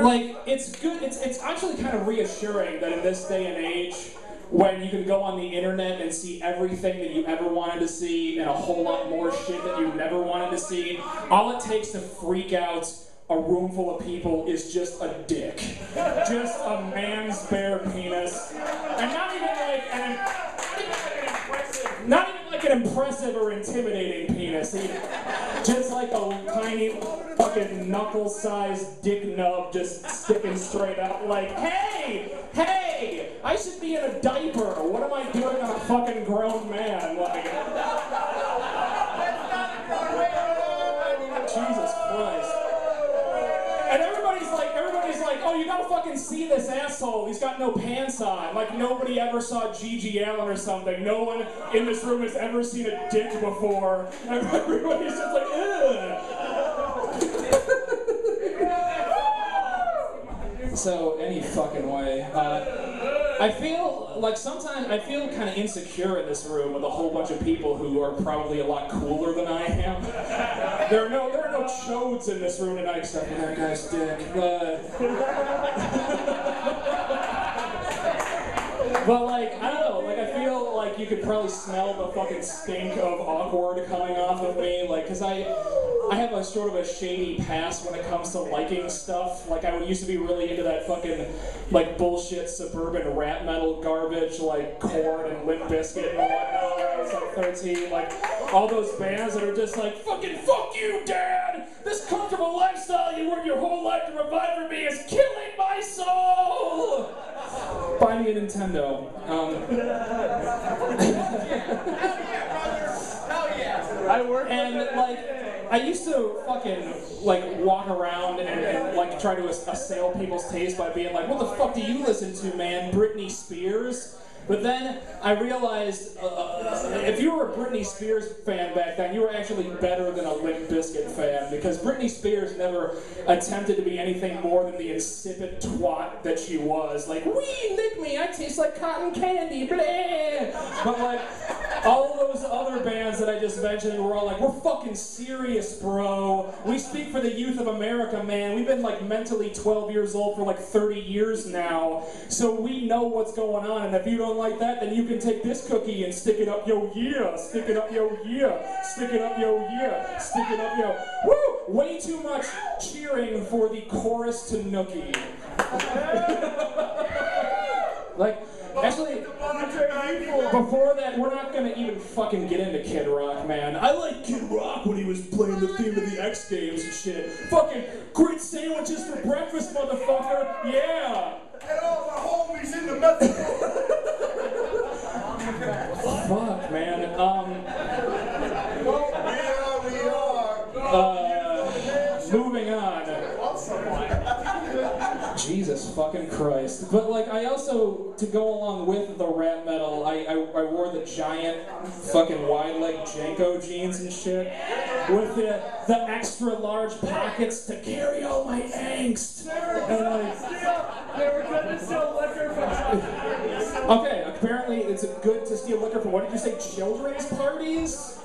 Like, it's good, it's actually kind of reassuring that in this day and age, when you can go on the internet and see everything that you ever wanted to see and a whole lot more shit that you never wanted to see, all it takes to freak out a room full of people is just a dick. Just a man's bare penis. And not even like an impressive or intimidating penis either. Just like a tiny fucking knuckle-sized dick nub just sticking straight out like, hey, I should be in a diaper. What am I doing on a fucking grown man? Like, Jesus Christ. And everybody's like, oh, you gotta fucking see this asshole. He's got no pants on. Like nobody ever saw Gigi Allen or something. No one in this room has ever seen a dick before. And everybody's just like, ugh. So any fucking way. I feel like sometimes I feel kind of insecure in this room with a whole bunch of people who are probably a lot cooler than I am. There are no chodes in this room tonight except for that guy's dick. But like, I don't know, like I feel like you could probably smell the fucking stink of awkward coming off of me, like, cause I have a sort of a shady past when it comes to liking stuff. Like I used to be really into that fucking, like, bullshit suburban rap metal garbage, like Korn and Limp Bizkit and whatnot when I was like 13, like, all those bands that are just like, fucking fuck you, Dad! This comfortable lifestyle you worked your whole life to provide for me is killing my soul! Buy me a Nintendo. I work and like, I used to fucking like walk around and like try to assail people's taste by being like, what the fuck do you listen to, man? Britney Spears? But then I realized if you were a Britney Spears fan back then, you were actually better than a Limp Bizkit fan, because Britney Spears never attempted to be anything more than the insipid twat that she was. Like, wee, lick me, I taste like cotton candy, blah. But like, all those other bands that I just mentioned were all like, we're fucking serious, bro. We speak for the youth of America, man. We've been like mentally 12 years old for like 30 years now. So we know what's going on, and if you don't like that, then you can take this cookie and stick it up yo yeah, stick it up yo yeah, stick it up yo yeah, stick it up yo. Woo! Way too much cheering for the chorus to Nookie. Like, actually, before that, we're not gonna even fucking get into Kid Rock, man. I like Kid Rock when he was playing the theme of the X Games and shit. Fucking great sandwiches for breakfast, motherfucker. Yeah. And all my homies in the method. Fuck, man. Moving on. Jesus fucking Christ. But like, I also, to go along with the rap metal, I wore the giant fucking wide leg Janko jeans and shit with the extra large pockets to carry all my angst. And like, they were gonna sell liquor from okay, apparently it's good to steal liquor from, what did you say, children's parties?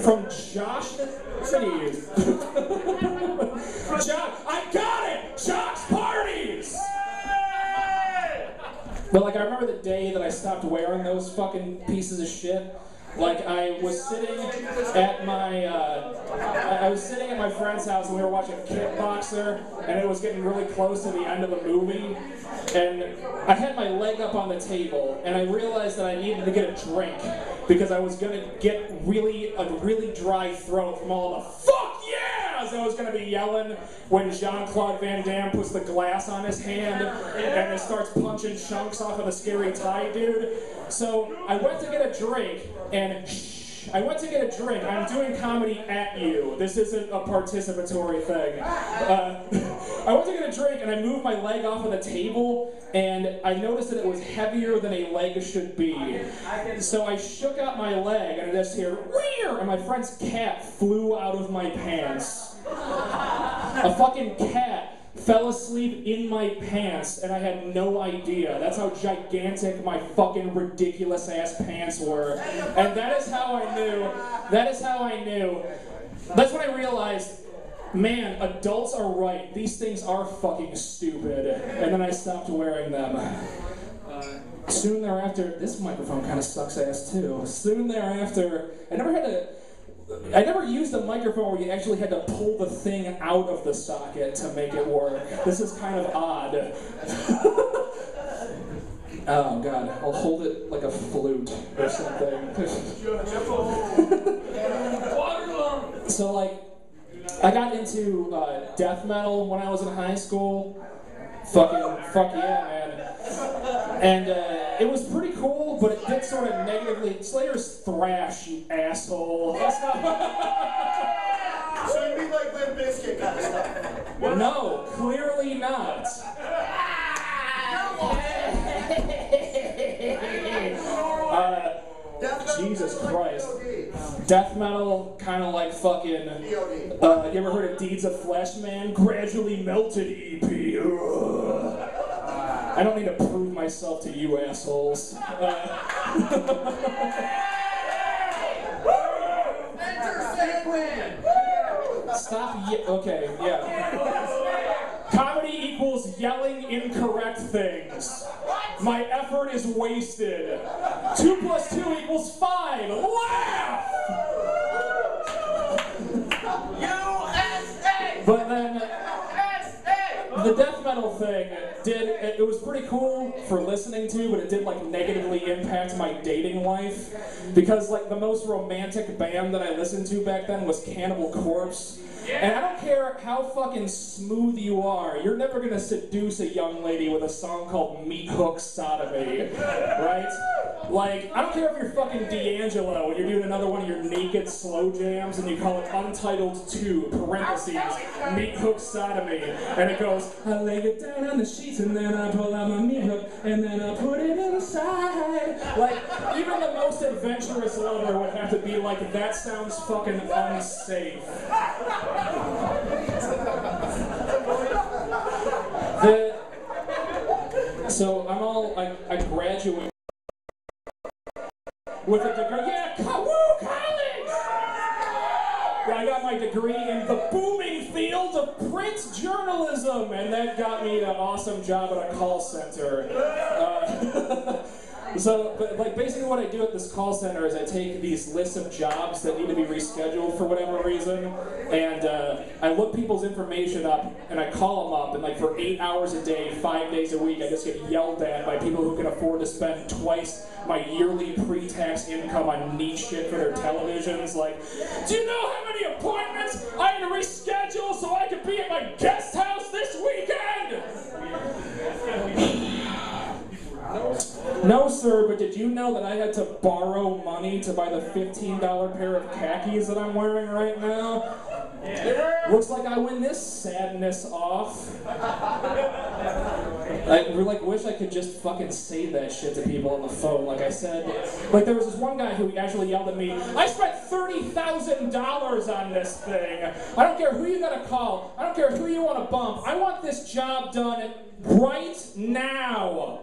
From Josh? Cities. I got it! Josh parties! But like, I remember the day that I stopped wearing those fucking pieces of shit. Like, I was sitting at my friend's house and we were watching Kickboxer, and it was getting really close to the end of the movie, and I had my leg up on the table, and I realized that I needed to get a drink because I was gonna get a really dry throat from all the fuck yeahs I was gonna be yelling when Jean-Claude Van Damme puts the glass on his hand and it starts punching chunks off of the Scary Thai dude. So I went to get a drink, and I'm doing comedy at you. This isn't a participatory thing. I went to get a drink, and I moved my leg off of the table, and I noticed that it was heavier than a leg should be. So I shook out my leg, and I just hear, "Weird!" and my friend's cat flew out of my pants. A fucking cat fell asleep in my pants, and I had no idea. That's how gigantic my fucking ridiculous ass pants were. And that is how I knew. That's when I realized man, adults are right. These things are fucking stupid. And then I stopped wearing them. Soon thereafter, this microphone kind of sucks ass too. Soon thereafter, I never used a microphone where you actually had to pull the thing out of the socket to make it work. This is kind of odd. Oh god, I'll hold it like a flute or something. So like, I got into death metal when I was in high school. Fuck yeah, man. And it was pretty cool, but it did sort of negatively. Slayer's thrash, you asshole. That's not. So you mean like Limp Bizkit kind of stuff? No, clearly not. Jesus Christ. Death metal, kind of like fucking. You ever heard of Deeds of Flesh, man? Gradually melted EP. I don't need to prove myself to you assholes. Stop. Okay, yeah. Comedy equals yelling incorrect things. My effort is wasted. 2 + 2 = 5. Laugh! USA! But then the death metal thing it was pretty cool for listening to, but it did like negatively impact my dating life. Because like the most romantic band that I listened to back then was Cannibal Corpse. And I don't care how fucking smooth you are, you're never gonna seduce a young lady with a song called Meat Hook Sodomy, right? Like, I don't care if you're fucking D'Angelo and you're doing another one of your naked slow jams and you call it Untitled 2, parentheses, Meat Hook Sodomy, and it goes, I lay it down on the sheets and then I pull out my meat hook and then I put it inside. Like, even the most adventurous lover would have to be like, that sounds fucking unsafe. So I graduated with a degree. Yeah, woo, college! I got my degree in the booming field of print journalism, and that got me an awesome job at a call center. But like basically what I do at this call center is I take these lists of jobs that need to be rescheduled for whatever reason, and I look people's information up and I call them up, and like for 8 hours a day, 5 days a week, I just get yelled at by people who can afford to spend twice my yearly pre-tax income on neat shit for their televisions. Like, do you know how many appointments I had to reschedule so I could be at my guest house this weekend? No, sir, but did you know that I had to borrow money to buy the $15 pair of khakis that I'm wearing right now? Yeah. Looks like I win this sadness off. I like wish I could just fucking say that shit to people on the phone. Like I said, like there was this one guy who actually yelled at me, I spent $30,000 on this thing. I don't care who you gotta call. I don't care who you want to bump. I want this job done right now.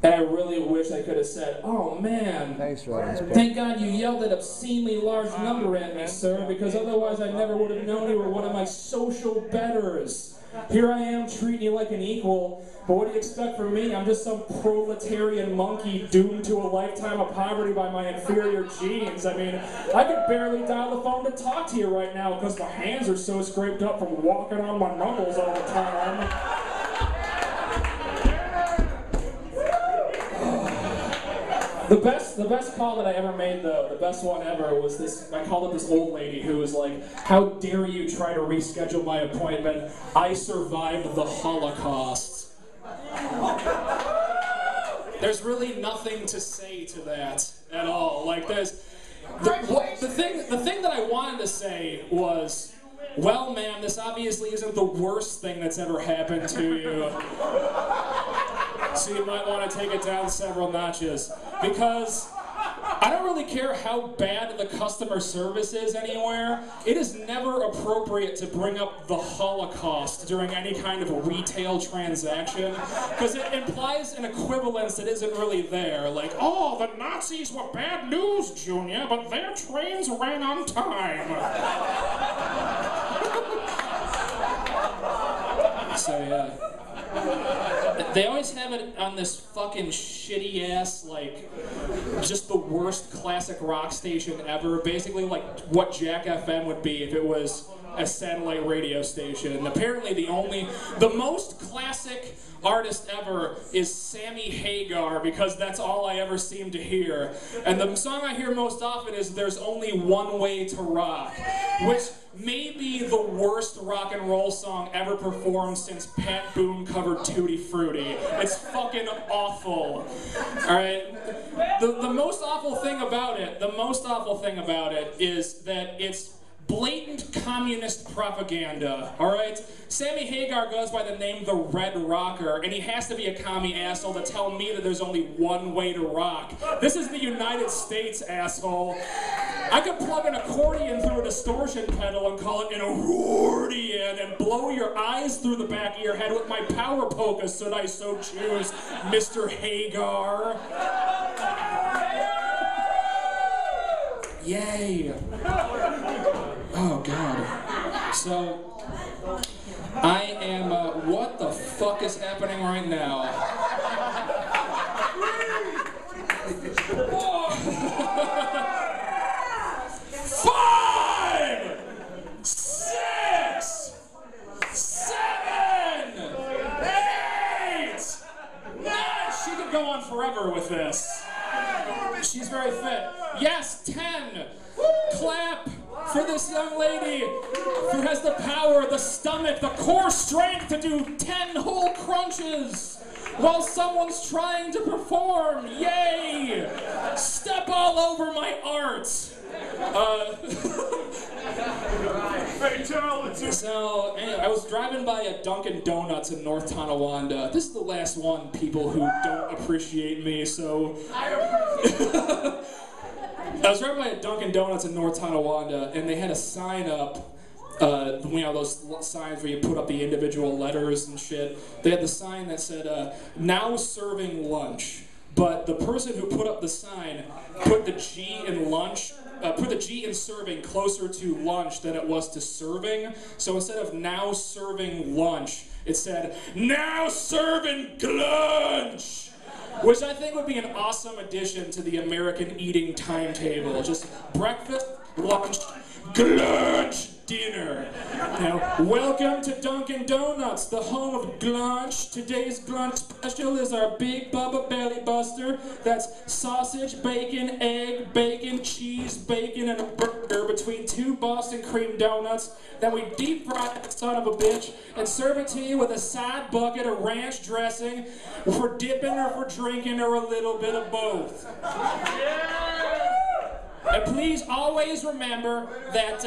And I really wish I could have said, oh man, thank God you yelled that obscenely large number at me, sir, because otherwise I never would have known you were one of my social betters. Here I am treating you like an equal, but what do you expect from me? I'm just some proletarian monkey doomed to a lifetime of poverty by my inferior genes. I mean, I could barely dial the phone to talk to you right now because my hands are so scraped up from walking on my knuckles all the time. The best call that I ever made, though, the best one ever, was this. I called up this old lady who was like, how dare you try to reschedule my appointment? I survived the Holocaust. There's really nothing to say to that at all. Like, there's... The thing that I wanted to say was, well, ma'am, this obviously isn't the worst thing that's ever happened to you. So you might want to take it down several notches. Because I don't really care how bad the customer service is anywhere. It is never appropriate to bring up the Holocaust during any kind of retail transaction, because it implies an equivalence that isn't really there. Like, oh, the Nazis were bad news, Junior, but their trains ran on time. So yeah, they always have it on this fucking shitty ass, like, just the worst classic rock station ever. Basically like what Jack FM would be if it was a satellite radio station. And apparently the most classic artist ever is Sammy Hagar, because that's all I ever seem to hear. And the song I hear most often is There's Only One Way to Rock, which may be the worst rock and roll song ever performed since Pat Boone covered Tutti Frutti. It's fucking awful. Alright? The most awful thing about it is that it's blatant communist propaganda, alright? Sammy Hagar goes by the name The Red Rocker, and he has to be a commie asshole to tell me that there's only one way to rock. This is the United States, asshole. I could plug an accordion through a distortion pedal and call it an accordion and blow your eyes through the back of your head with my power polka, should I so choose, Mr. Hagar. Yay. Oh, God. So, I am, what the fuck is happening right now? 5, 6, 7, 8, 9. She could go on forever with this. She's very fit. Yes, 10. Clap for this young lady who has the power, the stomach, the core strength to do 10 whole crunches while someone's trying to perform. Yay! Step all over my art. So, anyway, I was driving by a Dunkin' Donuts in North Tonawanda. This is the last one, people who don't appreciate me, so... I was driving by a Dunkin' Donuts in North Tonawanda, and they had a sign up, you know, those signs where you put up the individual letters and shit. They had the sign that said, now serving lunch. But the person who put up the sign put the G in lunch, put the G in serving closer to lunch than it was to serving. So instead of now serving lunch, it said, now serving glunch! Which I think would be an awesome addition to the American eating timetable. Just breakfast, lunch, glunch, dinner. Now, welcome to Dunkin' Donuts, the home of glunch. Today's glunch special is our Big Bubba Belly Buster. That's sausage, bacon, egg, bacon, cheese, bacon, and a burger between 2 Boston cream donuts. Then we deep fry that son of a bitch and serve it to you with a side bucket of ranch dressing for dipping or for drinking or a little bit of both. And please always remember that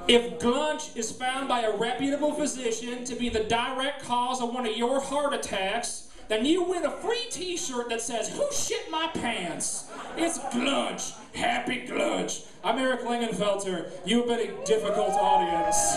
if glunch is found by a reputable physician to be the direct cause of one of your heart attacks, then you win a free t-shirt that says, "Who shit my pants?" It's glunch. Happy glunch. I'm Eric Lingenfelter. You've been a difficult audience.